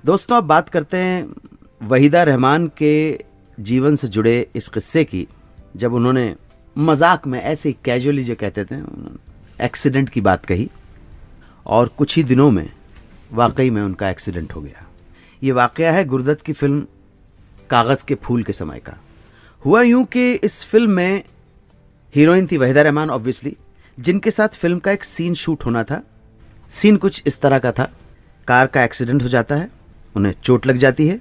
दोस्तों, अब बात करते हैं वहीदा रहमान के जीवन से जुड़े इस किस्से की, जब उन्होंने मजाक में ऐसे कैजुअली जो कहते थे एक्सीडेंट की बात कही और कुछ ही दिनों में वाकई में उनका एक्सीडेंट हो गया। ये वाकया है गुरदत्त की फिल्म कागज़ के फूल के समय का। हुआ यूं कि इस फिल्म में हीरोइन थी वहीदा रहमान ऑब्वियसली, जिनके साथ फिल्म का एक सीन शूट होना था। सीन कुछ इस तरह का था, कार का एक्सीडेंट हो जाता है, उन्हें चोट लग जाती है,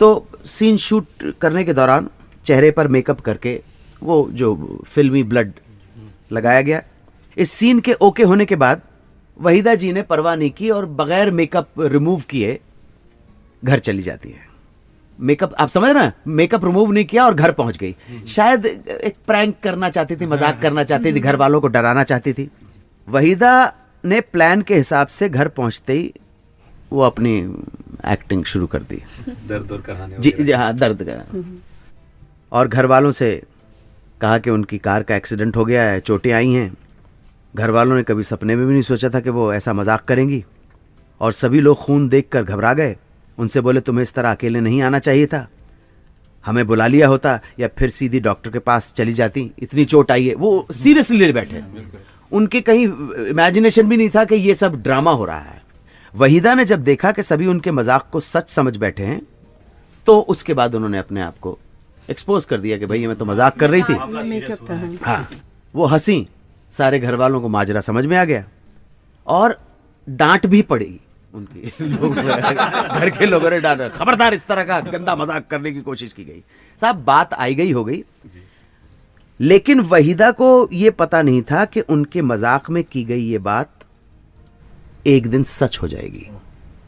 तो सीन शूट करने के दौरान चेहरे पर मेकअप करके वो जो फिल्मी ब्लड लगाया गया। इस सीन के ओके होने के बाद वहीदा जी ने परवाह नहीं की और बगैर मेकअप रिमूव किए घर चली जाती है। मेकअप, आप समझ रहे हैं, मेकअप रिमूव नहीं किया और घर पहुंच गई। शायद एक प्रैंक करना चाहती थी, मजाक करना चाहती थी, घर वालों को डराना चाहती थी। वहीदा ने प्लान के हिसाब से घर पहुंचते ही वो अपनी एक्टिंग शुरू कर दी, दर्द दूर कराने जी हाँ, दर्द का। और घर वालों से कहा कि उनकी कार का एक्सीडेंट हो गया है, चोटें आई हैं। घर वालों ने कभी सपने में भी नहीं सोचा था कि वो ऐसा मजाक करेंगी, और सभी लोग खून देखकर घबरा गए। उनसे बोले तुम्हें इस तरह अकेले नहीं आना चाहिए था, हमें बुला लिया होता या फिर सीधी डॉक्टर के पास चली जाती, इतनी चोट आई है। वो सीरियसली ले बैठे, उनके कहीं इमेजिनेशन भी नहीं था कि ये सब ड्रामा हो रहा है। वहीदा ने जब देखा कि सभी उनके मजाक को सच समझ बैठे हैं, तो उसके बाद उन्होंने अपने आप को एक्सपोज कर दिया कि भाई मैं तो मजाक कर रही थी। हाँ, वो हंसी, सारे घर वालों को माजरा समझ में आ गया और डांट भी पड़ी उनकी। घर के लोगों ने डांटा, खबरदार इस तरह का गंदा मजाक करने की कोशिश की गई। साहब, बात आई गई हो गई, लेकिन वहीदा को यह पता नहीं था कि उनके मजाक में की गई ये बात एक दिन सच हो जाएगी।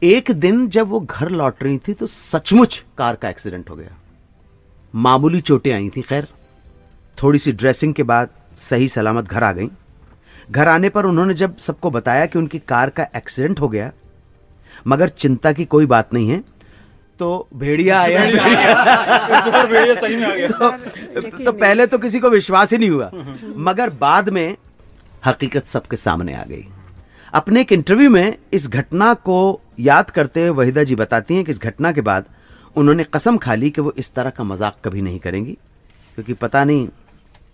एक दिन जब वो घर लौट रही थी तो सचमुच कार का एक्सीडेंट हो गया। मामूली चोटें आई थी, खैर थोड़ी सी ड्रेसिंग के बाद सही सलामत घर आ गई। घर आने पर उन्होंने जब सबको बताया कि उनकी कार का एक्सीडेंट हो गया, मगर चिंता की कोई बात नहीं है, तो भेड़िया आया। भेड़िया सही में आ गया। तो पहले तो किसी को विश्वास ही नहीं हुआ, मगर बाद में हकीकत सबके सामने आ गई। अपने एक इंटरव्यू में इस घटना को याद करते हुए वहीदा जी बताती हैं कि इस घटना के बाद उन्होंने कसम खा ली कि वो इस तरह का मजाक कभी नहीं करेंगी, क्योंकि पता नहीं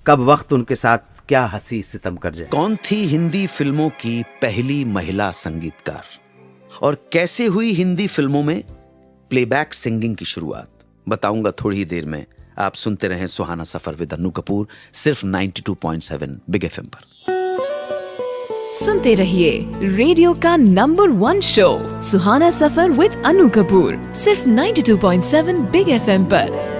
कब वक्त उनके साथ क्या हंसी सितम कर जाए। कौन थी हिंदी फिल्मों की पहली महिला संगीतकार और कैसे हुई हिंदी फिल्मों में प्लेबैक सिंगिंग की शुरुआत, बताऊंगा थोड़ी ही देर में। आप सुनते रहें सुहाना सफर विद अन्नू कपूर, सिर्फ 92.7 बिग एफएम पर। सुनते रहिए रेडियो का number 1 show Suhana suffer with Annu Kapoor, सिर्फ 92.7 बिग एफएम पर।